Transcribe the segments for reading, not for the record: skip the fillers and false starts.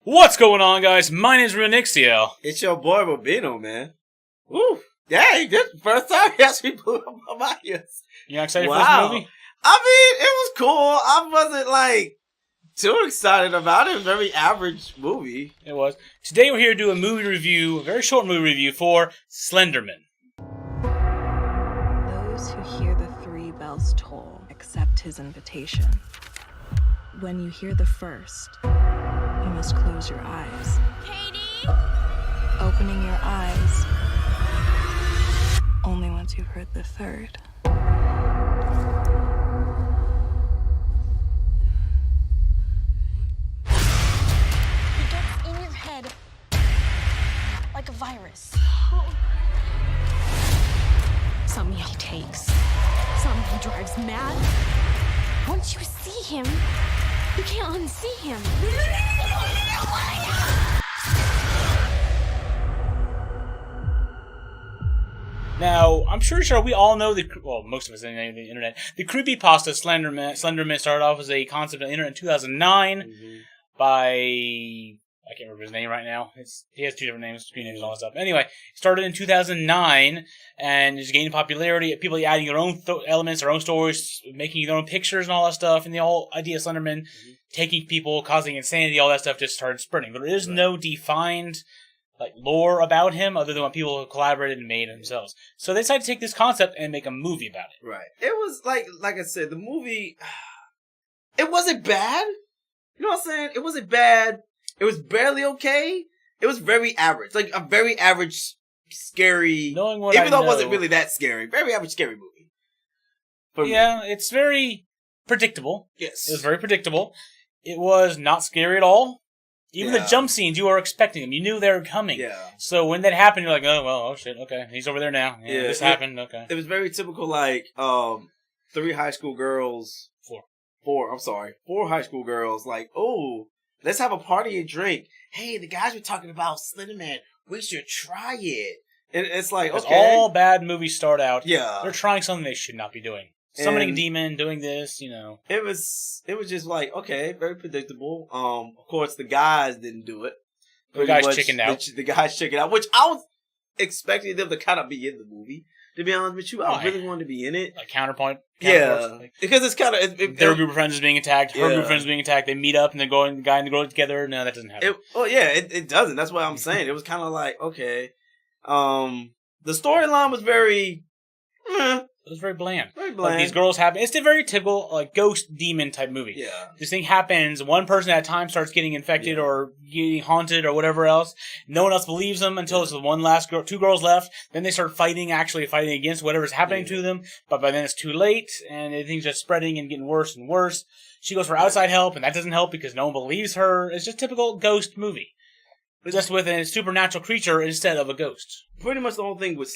What's going on, guys? My name's Renixio. It's your boy Robino, man. Woo! Dang, this first time he actually blew up my ears. You excited for this movie? I mean, it was cool. I wasn't too excited about it. Very average movie. It was. Today we're here to do a movie review, a very short movie review for Slenderman. Those who hear the 3 bells toll accept his invitation. When you hear the first, you must close your eyes. Katie! Opening your eyes only once you've heard the third. He gets in your head like a virus. Some he takes, some he drives mad. Once you see him, you can't unsee him. Now, I'm sure we all know most of us on the internet, the creepypasta Slenderman started off as a concept on the internet in 2009 by, I can't remember his name right now. He has 2 different names, 3 names, and all that stuff. Anyway, it started in 2009 and is gaining popularity. People adding their own elements, their own stories, making their own pictures and all that stuff. And the whole idea of Slenderman taking people, causing insanity, all that stuff just started spreading. But there is no defined lore about him other than what people have collaborated and made themselves. So they decided to take this concept and make a movie about it. Right. It was like I said, the movie, it wasn't bad. You know what I'm saying? It wasn't bad. It was barely okay. It was very average. Like a very average, scary, even though it wasn't really that scary, very average, scary movie. Yeah, it's very predictable. Yes. It was very predictable. It was not scary at all. Even the jump scenes, you were expecting them. You knew they were coming. Yeah. So when that happened, you're like, oh shit, okay. He's over there now. Yeah, this happened, okay. It was very typical, 3 high school girls. 4, I'm sorry. 4 high school girls, oh, let's have a party and drink. Hey, the guys were talking about Slenderman. We should try it. And it's like, okay. All bad movies start out. Yeah. They're trying something they should not be doing. Summoning a demon, doing this, It was just okay, very predictable. Of course, the guys didn't do it. The guys chickened out. The guys chickened out, which I was expecting them to kind of be in the movie. To be honest with you, I really wanted to be in it. Like counterpoint. Yeah. Because it's kind of... Their group of friends is being attacked. Her group of friends is being attacked. They meet up and they're going, the guy and the girl together. No, that doesn't happen. It doesn't. That's what I'm saying. It was kind of okay. The storyline was very... It was very bland. Very bland. These girls happen. It's a very typical ghost demon type movie. Yeah. This thing happens. One person at a time starts getting infected or getting haunted or whatever else. No one else believes them until it's the one last girl, 2 girls left. Then they start actually fighting against whatever's happening to them. But by then it's too late and everything's just spreading and getting worse and worse. She goes for outside help and that doesn't help because no one believes her. It's just a typical ghost movie. Just with a supernatural creature instead of a ghost. Pretty much the whole thing with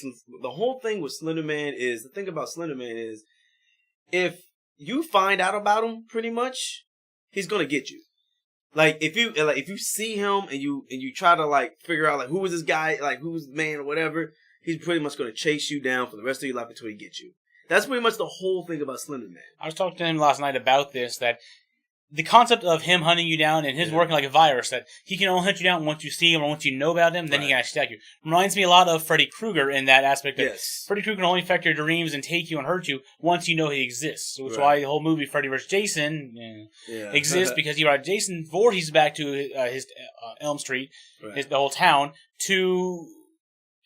Slenderman is, the thing about Slenderman is, if you find out about him, pretty much, he's gonna get you. If you see him and you try to figure out who is this guy, who's the man or whatever, he's pretty much gonna chase you down for the rest of your life until he gets you. That's pretty much the whole thing about Slenderman. I was talking to him last night about this, that the concept of him hunting you down and his working like a virus, that he can only hunt you down once you see him or once you know about him, then he can actually attack you. Reminds me a lot of Freddy Krueger in that aspect. Freddy Krueger can only affect your dreams and take you and hurt you once you know he exists. Which is why the whole movie Freddy vs. Jason exists, because he brought Jason Voorhees back to his Elm Street, the whole town, to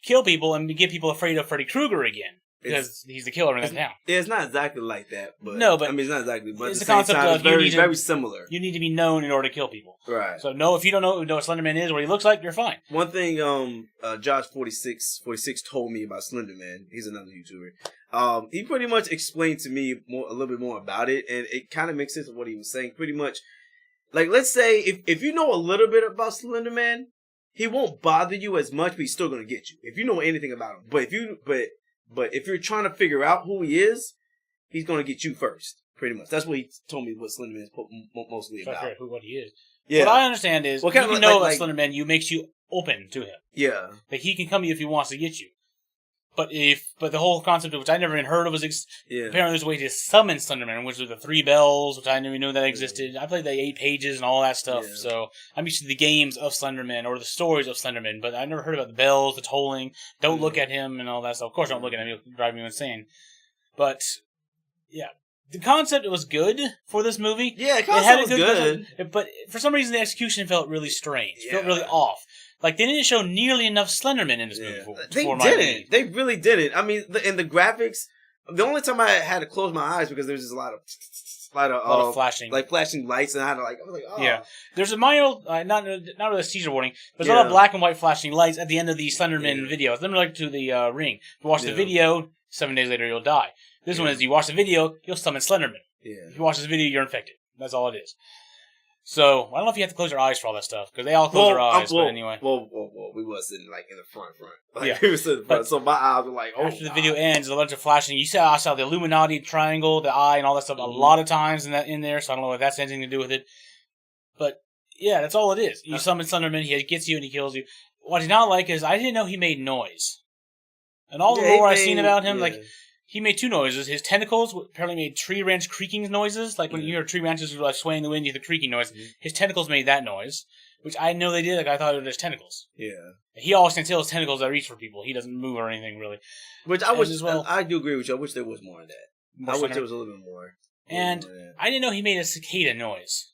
kill people and get people afraid of Freddy Krueger again. Because he's the killer in that town. Yeah, it's not exactly like that. But it's not exactly. But it's the concept of very similar. You need to be known in order to kill people. Right. So if you don't know what Slenderman is or what he looks like, you're fine. One thing, Josh 46 told me about Slenderman. He's another YouTuber. He pretty much explained to me a little bit more about it, and it kind of makes sense of what he was saying. Pretty much, let's say if you know a little bit about Slenderman, he won't bother you as much, but he's still gonna get you if you know anything about him. But if you're trying to figure out who he is, he's going to get you first, pretty much. That's what he told me what Slenderman is mostly about. What he is. Yeah. What I understand is, if you know about Slenderman, makes you open to him. Yeah. He can come to you if he wants to get you. But the whole concept, which I never even heard of, was apparently there's a way to summon Slenderman, which was the 3 bells, which I didn't even know that existed. I played the 8 pages and all that stuff, so I'm used to the games of Slenderman or the stories of Slenderman, but I never heard about the bells, the tolling, don't look at him, and all that stuff. Of course, don't look at him; he'll drive you insane. But yeah. The concept was good for this movie. Yeah, the concept was good. But for some reason, the execution felt really strange. It felt really off. Like, they didn't show nearly enough Slenderman in this movie. They didn't. They really didn't. I mean, in the graphics, the only time I had to close my eyes because there was just a lot of flashing. Like flashing lights, and I was like, oh. Yeah. There's a mild, not really a seizure warning, but there's a lot of black and white flashing lights at the end of the Slenderman videos. Similar to the Ring. If you watch the video, 7 days later you'll die. This one is you watch the video, you'll summon Slenderman. Yeah. If you watch this video, you're infected. That's all it is. So, I don't know if you have to close your eyes for all that stuff, because they all close their eyes, but anyway. Well, we was sitting, like, in the front. Like, we were sitting in the front, so my eyes were like, oh. After the video ends, there's a bunch of flashing. I saw the Illuminati triangle, the eye, and all that stuff a lot of times in there, so I don't know if that's anything to do with it. But, yeah, that's all it is. You summon Slenderman, he gets you and he kills you. What I did not like is, I didn't know he made noise. And all the lore I've seen about him, like... He made 2 noises. His tentacles apparently made tree branch creaking noises. Like when you hear tree branches like swaying in the wind, you hear the creaking noise. His tentacles made that noise, which I know they did. Like I thought it was just tentacles. Yeah. He always can tell his tentacles that reach for people. He doesn't move or anything really. Which I wish as well. I do agree with you. I wish there was more of that. I wish there was a little bit more. And I didn't know he made a cicada noise.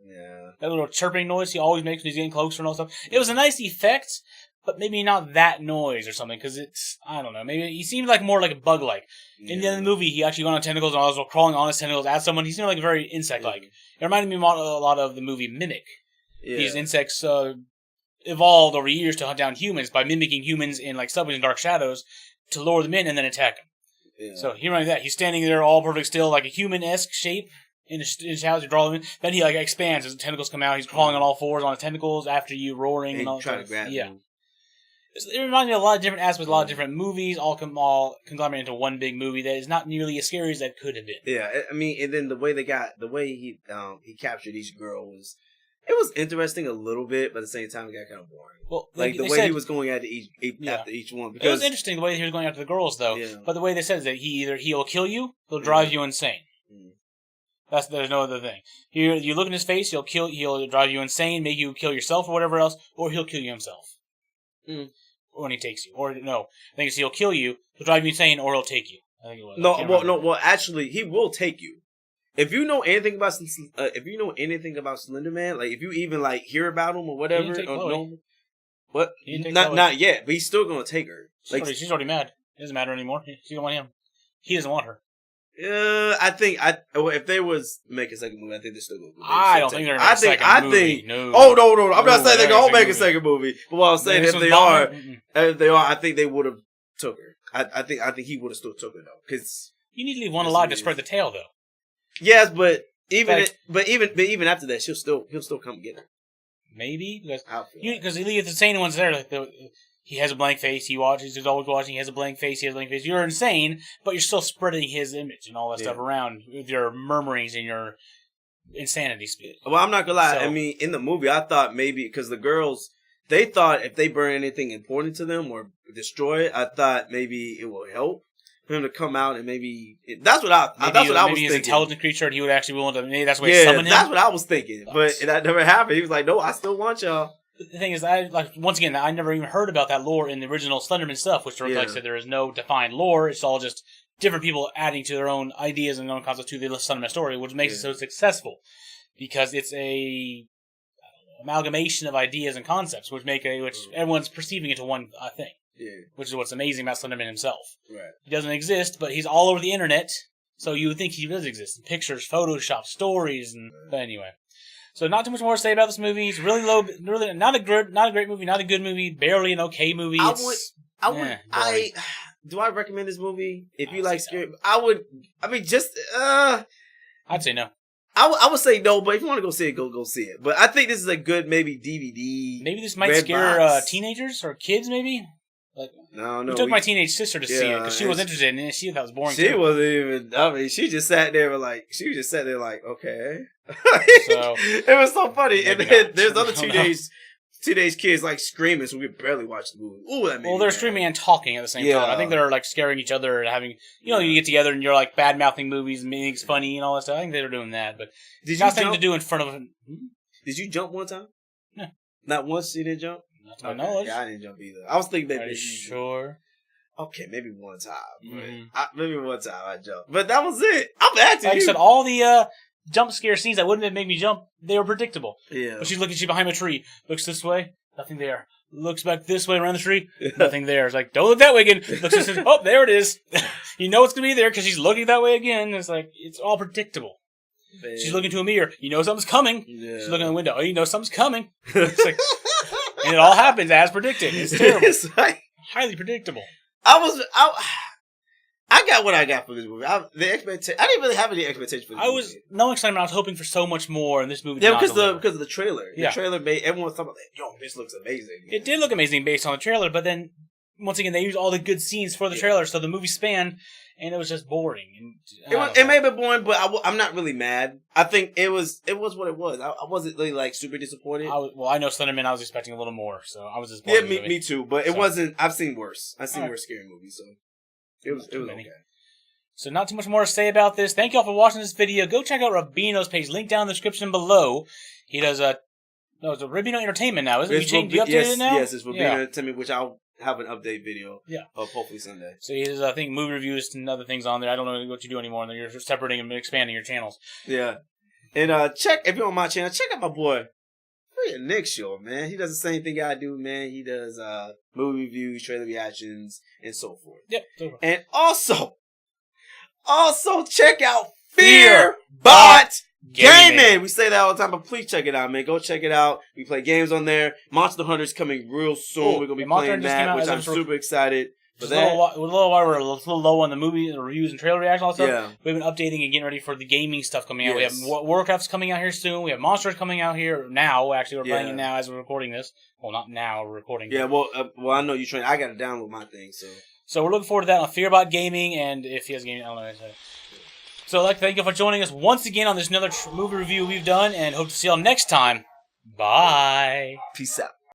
Yeah. That little chirping noise he always makes when he's getting closer and all stuff. It was a nice effect. But maybe not that noise or something, because I don't know, maybe he seemed like more like a bug-like. In the end of the movie, he actually went on tentacles and was crawling on his tentacles at someone. He seemed like very insect-like. It reminded me a lot of the movie Mimic. These insects evolved over years to hunt down humans by mimicking humans in like subways and dark shadows to lure them in and then attack them. Yeah. So he reminded that. He's standing there all perfect still, like a human-esque shape in the shadows to draw them in. Then he like expands as the tentacles come out. He's crawling on all fours on his tentacles after you, roaring and all that. Trying to grab them. It reminds me of a lot of different aspects, a lot of different movies, all conglomerate into one big movie that is not nearly as scary as that could have been. Yeah, I mean, and then the way he captured each girl was interesting a little bit, but at the same time it got kind of boring. Well, like the way he was going after each one. Because, it was interesting the way he was going after the girls, though. Yeah. But the way they said is that he'll kill you, he'll drive you insane. There's no other thing. You look in his face, he'll drive you insane, make you kill yourself or whatever else, or he'll kill you himself. When he takes you, or no, I think it's he'll kill you, he'll drive you insane, or he'll take you. I think it was. Well, actually, he will take you. If you know anything about Slenderman, like if you even like hear about him or whatever, what? Not yet, but he's still gonna take her. She's already mad. It doesn't matter anymore. She don't want him. He doesn't want her. I think if they was make a second movie, I think they're still going to. I don't think they're going to make a second movie. No. Oh no! I'm not saying they're going to make a second movie. But what I'm saying, if they are, I think they would have took her. I think he would have still took her though, because you need to leave one alive to spread the tail though. Yes, but even after that, he'll still come get her. Maybe because he leaves the sane ones there. Like he has a blank face. He watches. He's always watching. He has a blank face. You're insane, but you're still spreading his image and all that stuff around with your murmurings and your insanity speed. Well, I'm not gonna lie. I mean, in the movie, I thought maybe because the girls, they thought if they burn anything important to them or destroy it, I thought maybe it will help for him to come out and maybe that's what I was thinking. Maybe he's an intelligent creature and he would actually be willing to. Maybe that's why he summoned him. That's what I was thinking, but that never happened. He was like, "No, I still want y'all." The thing is, I never even heard about that lore in the original Slenderman stuff, which, like I said, there is no defined lore. It's all just different people adding to their own ideas and their own concepts to the Slenderman story, which makes it so successful. Because it's amalgamation of ideas and concepts, which everyone's perceiving into one thing. Yeah. Which is what's amazing about Slenderman himself. Right. He doesn't exist, but he's all over the internet, so you would think he does exist. Pictures, Photoshop, stories, but anyway. So not too much more to say about this movie. It's really low, really not a great movie, not a good movie, barely an okay movie. Do I recommend this movie? If you like scary, I'd say no. I would say no, but if you want to go see it, go see it. But I think this is a good maybe DVD. Maybe this might scare teenagers or kids, maybe. No. We took my teenage sister to see it because she was interested in it. She thought it was boring. She wasn't even. I mean, she just sat there like okay. So it was so funny. And then there's other teenage teenage kids like screaming, so we could barely watch the movie. Ooh, that made Well, me they're mad. screaming and talking at the same time. I think they're like scaring each other and having, you get together and you're like bad mouthing movies and making it funny and all that stuff. I think they were doing that, but Did nothing to do in front of. Did you jump one time? No. Not once. You didn't jump. Not to my knowledge. Yeah, I didn't jump either. I was thinking maybe. Are you sure? Okay, maybe one time. Mhm. Maybe one time I jumped, but that was it. I'm acting. Like I said, all the jump scare scenes that wouldn't have made me jump, they were predictable. Yeah. But she's behind a tree, looks this way, nothing there. Looks back this way around the tree, nothing there. It's like, don't look that way again. Looks this way, oh, there it is. You know it's gonna be there because she's looking that way again. It's like it's all predictable. Man. She's looking to a mirror. You know something's coming. Yeah. She's looking at the window. Oh, you know something's coming. It's like, and it all happens as predicted. It's terrible. It's like, Highly predictable. I got what I got for this movie. I didn't really have any expectation for this movie. No excitement. I was hoping for so much more, and this movie. Yeah, because of the trailer. Yeah. The trailer made everyone was talking about, yo, this looks amazing. It did look amazing based on the trailer, but then once again they used all the good scenes for the trailer, so the movie spanned, and it was just boring. And It may have been boring, but I'm not really mad. I think it was what it was. I wasn't really like super disappointed. I know Slenderman. I was expecting a little more, so I was just Yeah, me too. But it wasn't. I've seen worse. I've seen All right. worse scary movies, so it was okay. So not too much more to say about this. Thank you all for watching this video. Go check out Rabino's page, link down in the description below. He does it's a Rabino Entertainment now, isn't it? You updated it now? Yes, it's Rabino Entertainment, which I'll have an update video of hopefully Sunday. So he does, I think, movie reviews and other things on there. I don't know what you do anymore. You're separating and expanding your channels. Yeah. And if you're on my channel, check out my boy Nick Show, man. He does the same thing I do, man. He does movie reviews, trailer reactions, and so forth. Yep. And also check out Fearbot Gaming. We say that all the time, but please check it out, man. Go check it out. We play games on there. Monster Hunter's coming real soon. We're gonna be playing that, which I'm super excited for that. We're a little low on the movie, the reviews and trailer reaction, all that stuff. Yeah. We've been updating and getting ready for the gaming stuff coming out. Yes. We have Warcraft's coming out here soon. We have Monsters coming out here now. Actually, we're playing it now as we're recording this. Well, not now. We're recording. Yeah. Well, I know you're trying. I got to download my thing, so. So we're looking forward to that on Fearbot Gaming, and if he has gaming, I don't know what to say. So I'd like to thank you for joining us once again on this another movie review we've done, and hope to see y'all next time. Bye. Peace out.